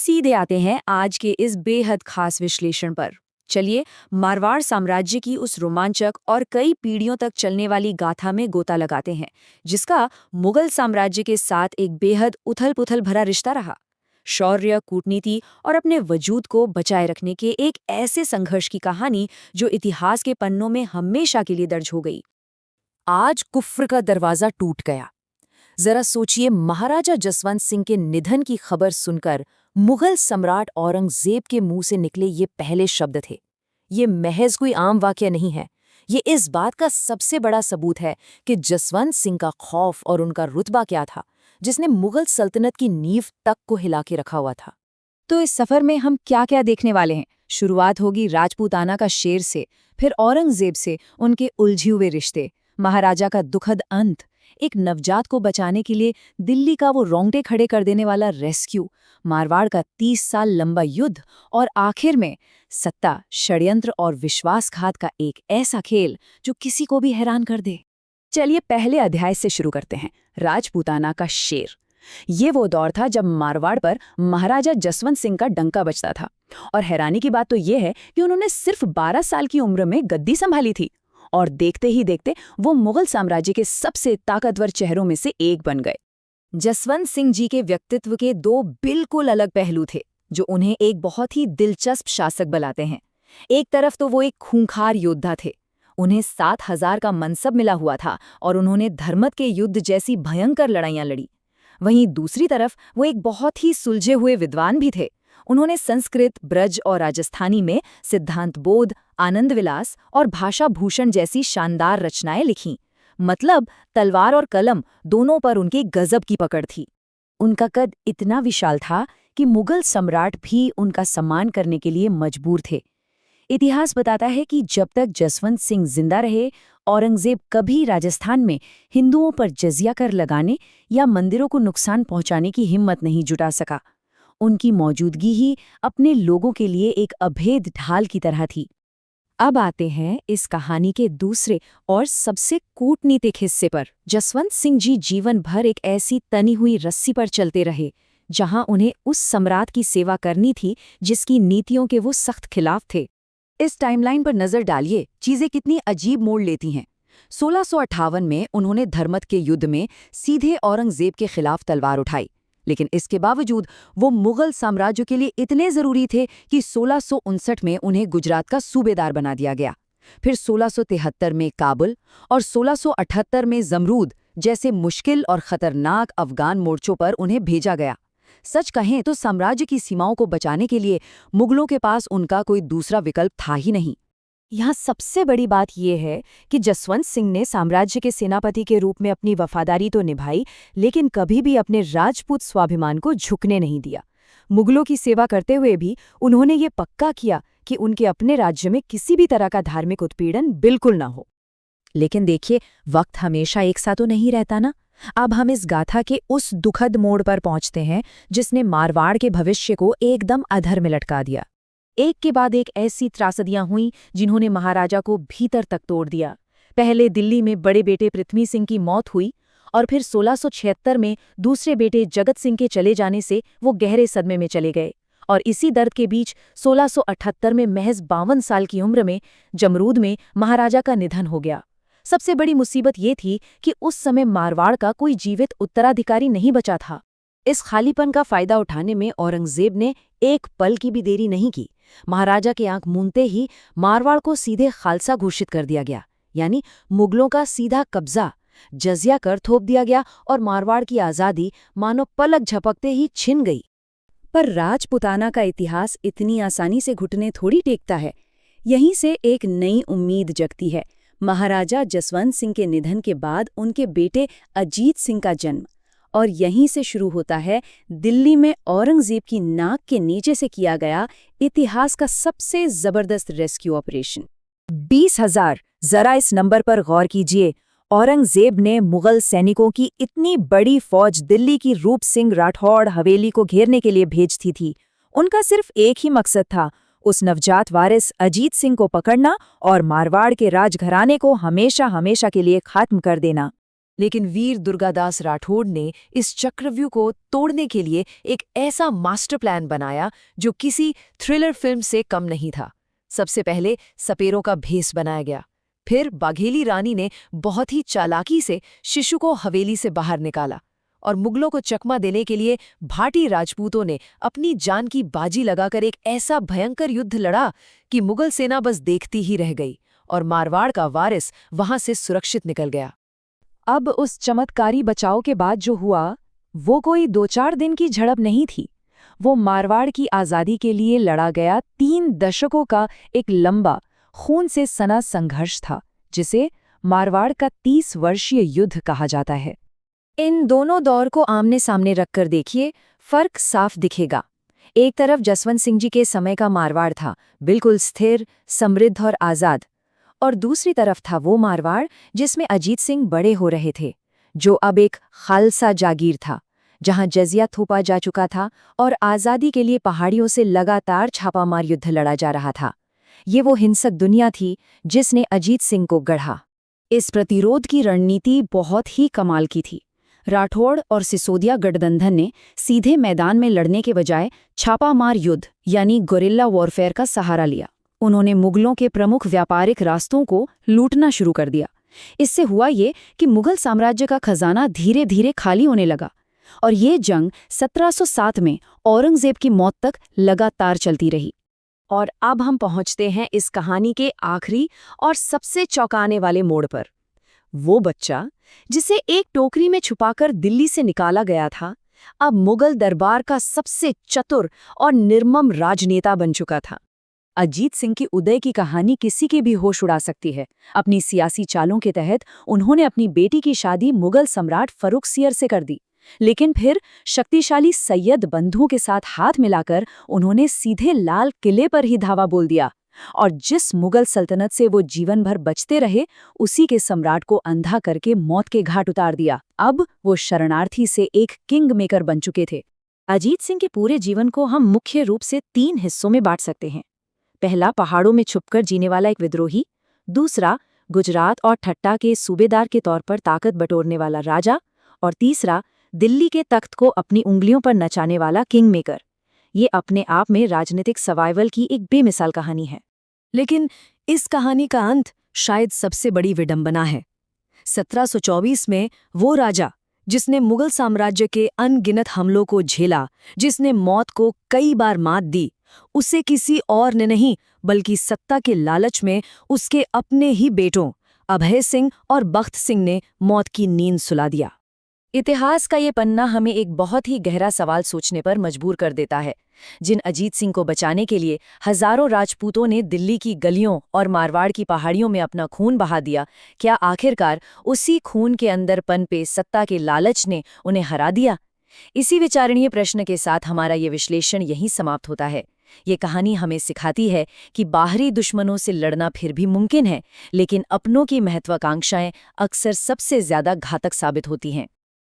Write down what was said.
सीधे आते हैं आज के इस बेहद खास विश्लेषण पर। चलिए मारवाड़ साम्राज्य की उस रोमांचक और कई पीढ़ियों तक चलने वाली गाथा में गोता लगाते हैं, जिसका मुगल साम्राज्य के साथ एक बेहद उथल-पुथल भरा रिश्ता रहा। शौर्य, कूटनीति और अपने वजूद को बचाए रखने के एक ऐसे संघर्ष की कहानी जो इतिहास के पन्नों में हमेशा के लिए दर्ज हो गई। आज कुफ्र का दरवाजा टूट गया। जरा सोचिए, महाराजा जसवंत सिंह के निधन की खबर सुनकर मुगल सम्राट औरंगजेब के मुंह से निकले ये पहले शब्द थे। ये महज कोई आम वाकया नहीं है, ये इस बात का सबसे बड़ा सबूत है कि जसवंत सिंह का खौफ और उनका रुतबा क्या था, जिसने मुगल सल्तनत की नींव तक को हिला के रखा हुआ था। तो इस सफर में हम क्या क्या देखने वाले हैं? शुरुआत होगी राजपूताना का शेर से, फिर औरंगजेब से उनके उलझे हुए रिश्ते, महाराजा का दुखद अंत, एक नवजात को बचाने के लिए दिल्ली का वो रोंगटे खड़े कर देने वाला रेस्क्यू, मारवाड़ का 30 साल लंबा युद्ध और आखिर में सत्ता, षड्यंत्र और विश्वासघात का एक ऐसा खेल जो किसी को भी हैरान कर दे। चलिए पहले अध्याय से शुरू करते हैं, राजपूताना का शेर। ये वो दौर था जब मारवाड़ पर महाराजा जसवंत सिंह का डंका बजता था। और हैरानी की बात तो ये है कि उन्होंने सिर्फ 12 साल की उम्र में गद्दी संभाली थी और देखते ही देखते वो मुगल साम्राज्य के सबसे ताकतवर चेहरों में से एक बन गए। जसवंत सिंह जी के व्यक्तित्व के दो बिल्कुल अलग पहलू थे जो उन्हें एक बहुत ही दिलचस्प शासक बनाते हैं। एक तरफ तो वो एक खूंखार योद्धा थे, उन्हें 7,000 का मनसब मिला हुआ था और उन्होंने धर्मत के युद्ध जैसी भयंकर लड़ाइयां लड़ी। वहीं दूसरी तरफ वो एक बहुत ही सुलझे हुए विद्वान भी थे। उन्होंने संस्कृत, ब्रज और राजस्थानी में सिद्धांत बोध, आनंद विलास और भाषा भूषण जैसी शानदार रचनाएं लिखीं। मतलब तलवार और कलम दोनों पर उनकी गजब की पकड़ थी। उनका कद इतना विशाल था कि मुगल सम्राट भी उनका सम्मान करने के लिए मजबूर थे। इतिहास बताता है कि जब तक जसवंत सिंह जिंदा रहे, औरंगजेब कभी राजस्थान में हिंदुओं पर जजिया कर लगाने या मंदिरों को नुकसान पहुंचाने की हिम्मत नहीं जुटा सका। उनकी मौजूदगी ही अपने लोगों के लिए एक अभेद ढाल की तरह थी। अब आते हैं इस कहानी के दूसरे और सबसे कूटनीतिक हिस्से पर। जसवंत सिंह जी जीवन भर एक ऐसी तनी हुई रस्सी पर चलते रहे जहां उन्हें उस सम्राट की सेवा करनी थी जिसकी नीतियों के वो सख्त खिलाफ थे। इस टाइमलाइन पर नजर डालिए, चीजें कितनी अजीब मोड़ लेती हैं। 1658 में उन्होंने धर्मत के युद्ध में सीधे औरंगजेब के खिलाफ तलवार उठाई, लेकिन इसके बावजूद वो मुगल साम्राज्य के लिए इतने जरूरी थे कि 1659 में उन्हें गुजरात का सूबेदार बना दिया गया। फिर 1673 में काबुल और 1678 में जमरूद जैसे मुश्किल और खतरनाक अफगान मोर्चों पर उन्हें भेजा गया। सच कहें तो साम्राज्य की सीमाओं को बचाने के लिए मुगलों के पास उनका कोई दूसरा विकल्प था ही नहीं। यहाँ सबसे बड़ी बात यह है कि जसवंत सिंह ने साम्राज्य के सेनापति के रूप में अपनी वफादारी तो निभाई, लेकिन कभी भी अपने राजपूत स्वाभिमान को झुकने नहीं दिया। मुगलों की सेवा करते हुए भी उन्होंने ये पक्का किया कि उनके अपने राज्य में किसी भी तरह का धार्मिक उत्पीड़न बिल्कुल न हो। लेकिन देखिए, वक्त हमेशा एक सा तो नहीं रहता ना। अब हम इस गाथा के उस दुखद मोड़ पर पहुंचते हैं जिसने मारवाड़ के भविष्य को एकदम अधर में लटका दिया। एक के बाद एक ऐसी त्रासदियां हुईं जिन्होंने महाराजा को भीतर तक तोड़ दिया। पहले दिल्ली में बड़े बेटे पृथ्वी सिंह की मौत हुई और फिर 1676 में दूसरे बेटे जगत सिंह के चले जाने से वो गहरे सदमे में चले गए। और इसी दर्द के बीच 1678 में महज 52 साल की उम्र में जमरूद में महाराजा का निधन हो गया। सबसे बड़ी मुसीबत ये थी कि उस समय मारवाड़ का कोई जीवित उत्तराधिकारी नहीं बचा था। इस खालीपन का फायदा उठाने में औरंगजेब ने एक पल की भी देरी नहीं की। महाराजा की आंख मूंदते ही मारवाड़ को सीधे खालसा घोषित कर दिया गया, यानी मुगलों का सीधा कब्जा। जजिया कर थोप दिया गया और मारवाड़ की आज़ादी मानो पलक झपकते ही छिन गई। पर राजपुताना का इतिहास इतनी आसानी से घुटने थोड़ी टेकता है। यहीं से एक नई उम्मीद जगती है। महाराजा जसवंत सिंह के निधन के बाद उनके बेटे अजीत सिंह का जन्म, और यहीं से शुरू होता है दिल्ली में औरंगजेब की नाक के नीचे से किया गया इतिहास का सबसे जबरदस्त रेस्क्यू ऑपरेशन। 20,000, जरा इस नंबर पर गौर कीजिए। औरंगजेब ने मुगल सैनिकों की इतनी बड़ी फौज दिल्ली की रूप सिंह राठौड़ हवेली को घेरने के लिए भेजती थी। उनका सिर्फ एक ही मकसद था, उस नवजात वारिस अजीत सिंह को पकड़ना और मारवाड़ के राजघराने को हमेशा हमेशा के लिए खत्म कर देना। लेकिन वीर दुर्गादास राठौड़ ने इस चक्रव्यूह को तोड़ने के लिए एक ऐसा मास्टर प्लान बनाया जो किसी थ्रिलर फिल्म से कम नहीं था। सबसे पहले सपेरों का भेष बनाया गया। फिर बाघेली रानी ने बहुत ही चालाकी से शिशु को हवेली से बाहर निकाला और मुगलों को चकमा देने के लिए भाटी राजपूतों ने अपनी जान की बाजी लगाकर एक ऐसा भयंकर युद्ध लड़ा कि मुगल सेना बस देखती ही रह गई और मारवाड़ का वारिस वहां से सुरक्षित निकल गया। अब उस चमत्कारी बचाव के बाद जो हुआ वो कोई 2-4 दिन की झड़प नहीं थी। वो मारवाड़ की आज़ादी के लिए लड़ा गया 3 दशकों का एक लंबा खून से सना संघर्ष था, जिसे मारवाड़ का 30 वर्षीय युद्ध कहा जाता है। इन दोनों दौर को आमने सामने रखकर देखिए, फर्क साफ दिखेगा। एक तरफ जसवंत सिंह जी के समय का मारवाड़ था, बिल्कुल स्थिर, समृद्ध और आज़ाद, और दूसरी तरफ था वो मारवाड़ जिसमें अजीत सिंह बड़े हो रहे थे, जो अब एक खालसा जागीर था, जहां जजिया थोपा जा चुका था और आज़ादी के लिए पहाड़ियों से लगातार छापामार युद्ध लड़ा जा रहा था। ये वो हिंसक दुनिया थी जिसने अजीत सिंह को गढ़ा। इस प्रतिरोध की रणनीति बहुत ही कमाल की थी। राठौड़ और सिसोदिया गठबंधन ने सीधे मैदान में लड़ने के बजाय छापामार युद्ध यानी गोरिल्ला वॉरफेयर का सहारा लिया। उन्होंने मुगलों के प्रमुख व्यापारिक रास्तों को लूटना शुरू कर दिया। इससे हुआ ये कि मुगल साम्राज्य का खजाना धीरे धीरे खाली होने लगा और ये जंग 1707 में औरंगजेब की मौत तक लगातार चलती रही। और अब हम पहुंचते हैं इस कहानी के आखिरी और सबसे चौंकाने वाले मोड़ पर। वो बच्चा जिसे एक टोकरी में छुपाकर दिल्ली से निकाला गया था, अब मुगल दरबार का सबसे चतुर और निर्मम राजनेता बन चुका था। अजीत सिंह की उदय की कहानी किसी के भी होश उड़ा सकती है। अपनी सियासी चालों के तहत उन्होंने अपनी बेटी की शादी मुगल सम्राट फर्रुखसियर से कर दी, लेकिन फिर शक्तिशाली सैयद बंधुओं के साथ हाथ मिलाकर उन्होंने सीधे लाल किले पर ही धावा बोल दिया और जिस मुगल सल्तनत से वो जीवन भर बचते रहे, उसी के सम्राट को अंधा करके मौत के घाट उतार दिया। अब वो शरणार्थी से एक किंग मेकर बन चुके थे। अजीत सिंह के पूरे जीवन को हम मुख्य रूप से 3 हिस्सों में बांट सकते हैं। पहला, पहाड़ों में छुपकर जीने वाला एक विद्रोही। दूसरा, गुजरात और ठट्टा के सूबेदार के तौर पर ताकत बटोरने वाला राजा। और तीसरा, दिल्ली के तख्त को अपनी उंगलियों पर नचाने वाला किंग मेकर। ये अपने आप में राजनीतिक सर्वाइवल की एक बेमिसाल कहानी है। लेकिन इस कहानी का अंत शायद सबसे बड़ी विडंबना है। 1724 में वो राजा जिसने मुगल साम्राज्य के अनगिनत हमलों को झेला, जिसने मौत को कई बार मात दी, उसे किसी और ने नहीं बल्कि सत्ता के लालच में उसके अपने ही बेटों अभय सिंह और बख्त सिंह ने मौत की नींद सुला दिया। इतिहास का ये पन्ना हमें एक बहुत ही गहरा सवाल सोचने पर मजबूर कर देता है। जिन अजीत सिंह को बचाने के लिए हजारों राजपूतों ने दिल्ली की गलियों और मारवाड़ की पहाड़ियों में अपना खून बहा दिया, क्या आखिरकार उसी खून के अंदर पनपे सत्ता के लालच ने उन्हें हरा दिया? इसी विचारणीय प्रश्न के साथ हमारा ये विश्लेषण यहीं समाप्त होता है। ये कहानी हमें सिखाती है कि बाहरी दुश्मनों से लड़ना फिर भी मुमकिन है, लेकिन अपनों की महत्वाकांक्षाएं अक्सर सबसे ज्यादा घातक साबित होती हैं।